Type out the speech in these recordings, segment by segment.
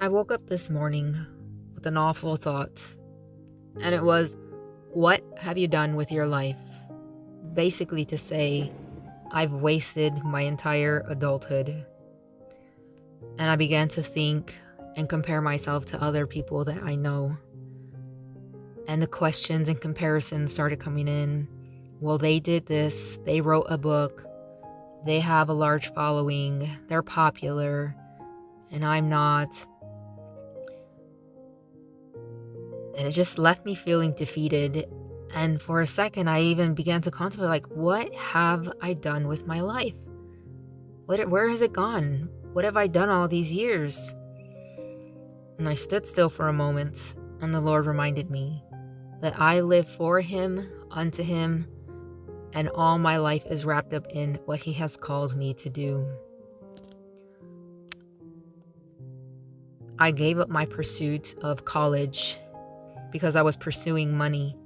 I woke up this morning with an awful thought, and it was, what have you done with your life? Basically, to say, I've wasted my entire adulthood. And I began to think and compare myself to other people that I know. And the questions and comparisons started coming in. Well, they did this, they wrote a book, they have a large following, they're popular, and I'm not. And it just left me feeling defeated. And for a second, I even began to contemplate, like, what have I done with my life? Where has it gone? What have I done all these years? And I stood still for a moment, and the Lord reminded me that I live for Him, unto Him, and all my life is wrapped up in what He has called me to do. I gave up my pursuit of college because I was pursuing money.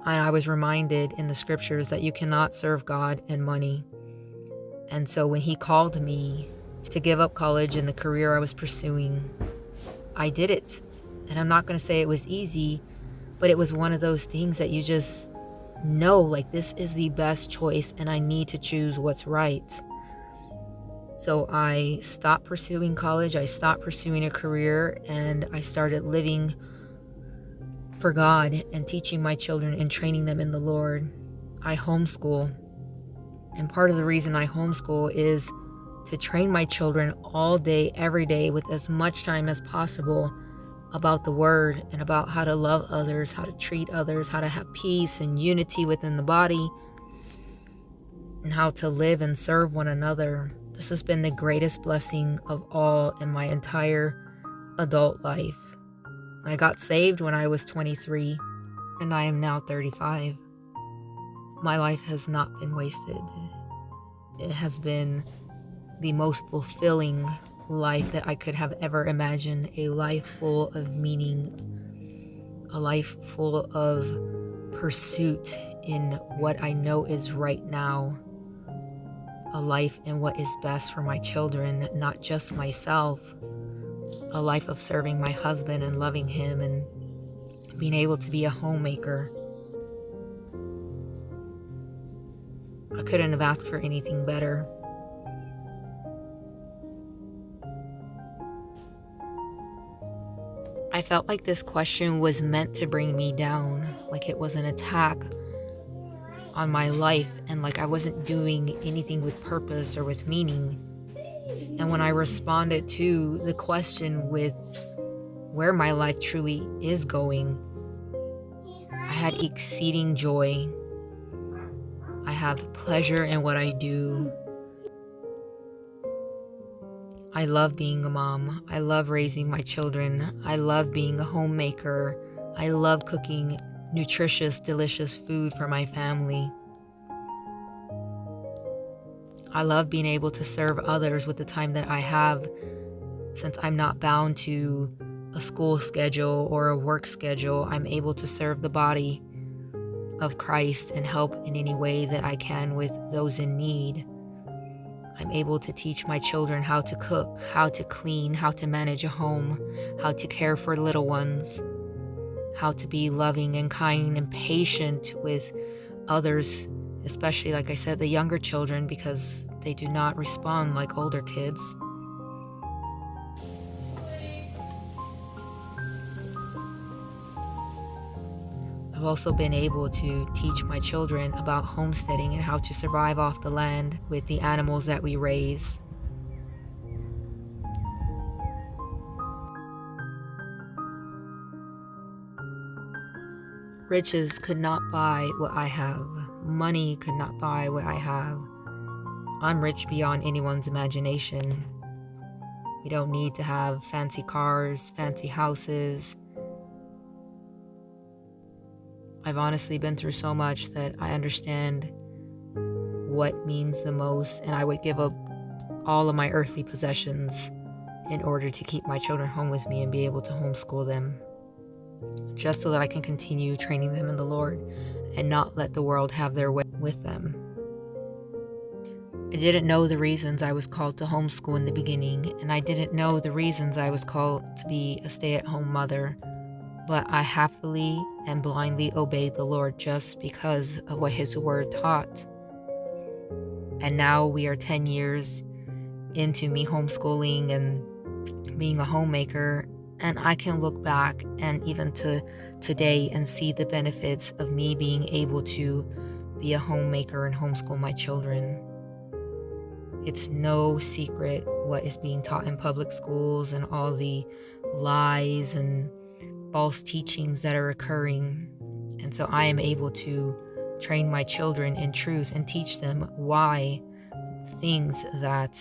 And I was reminded in the scriptures that you cannot serve God and money. And so when He called me to give up college and the career I was pursuing, I did it. And I'm not going to say it was easy, but it was one of those things that you just know, like, this is the best choice and I need to choose what's right. So I stopped pursuing college, I stopped pursuing a career, and I started living for God and teaching my children and training them in the Lord. I homeschool. And part of the reason I homeschool is to train my children all day, every day, with as much time as possible about the Word and about how to love others, how to treat others, how to have peace and unity within the body, and how to live and serve one another. This has been the greatest blessing of all in my entire adult life. I got saved when I was 23, and I am now 35. My life has not been wasted. It has been the most fulfilling life that I could have ever imagined, a life full of meaning, a life full of pursuit in what I know is right now, a life in what is best for my children, not just myself, a life of serving my husband and loving him and being able to be a homemaker. I couldn't have asked for anything better. I felt like this question was meant to bring me down, like it was an attack on my life, and like I wasn't doing anything with purpose or with meaning. And when I responded to the question with where my life truly is going, I had exceeding joy. I have pleasure in what I do. I love being a mom. I love raising my children. I love being a homemaker. I love cooking nutritious, delicious food for my family. I love being able to serve others with the time that I have, since I'm not bound to a school schedule or a work schedule. I'm able to serve the body of Christ and help in any way that I can with those in need. I'm able to teach my children how to cook, how to clean, how to manage a home, how to care for little ones, how to be loving and kind and patient with others, especially, like I said, the younger children, because they do not respond like older kids. I've also been able to teach my children about homesteading and how to survive off the land with the animals that we raise. Riches could not buy what I have. Money could not buy what I have. I'm rich beyond anyone's imagination. We don't need to have fancy cars, fancy houses. I've honestly been through so much that I understand what means the most, and I would give up all of my earthly possessions in order to keep my children home with me and be able to homeschool them, just so that I can continue training them in the Lord and not let the world have their way with them. I didn't know the reasons I was called to homeschool in the beginning, and I didn't know the reasons I was called to be a stay-at-home mother, but I happily and blindly obeyed the Lord just because of what His Word taught. And now we are 10 years into me homeschooling and being a homemaker, and I can look back and even to today and see the benefits of me being able to be a homemaker and homeschool my children. It's no secret what is being taught in public schools and all the lies and false teachings that are occurring. And so I am able to train my children in truth and teach them why things that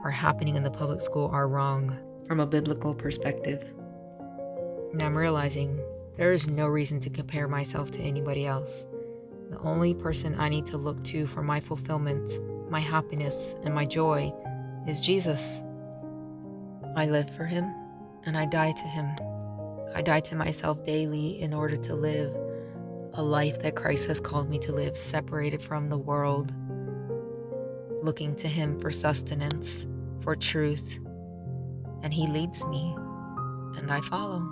are happening in the public school are wrong from a biblical perspective. And I'm realizing there is no reason to compare myself to anybody else. The only person I need to look to for my fulfillment, my happiness, and my joy is Jesus. I live for Him and I die to Him. I die to myself daily in order to live a life that Christ has called me to live, separated from the world, looking to Him for sustenance, for truth, and He leads me, and I follow.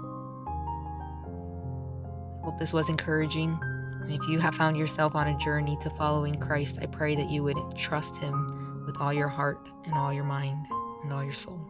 I hope this was encouraging, and if you have found yourself on a journey to following Christ, I pray that you would trust Him with all your heart and all your mind and all your soul.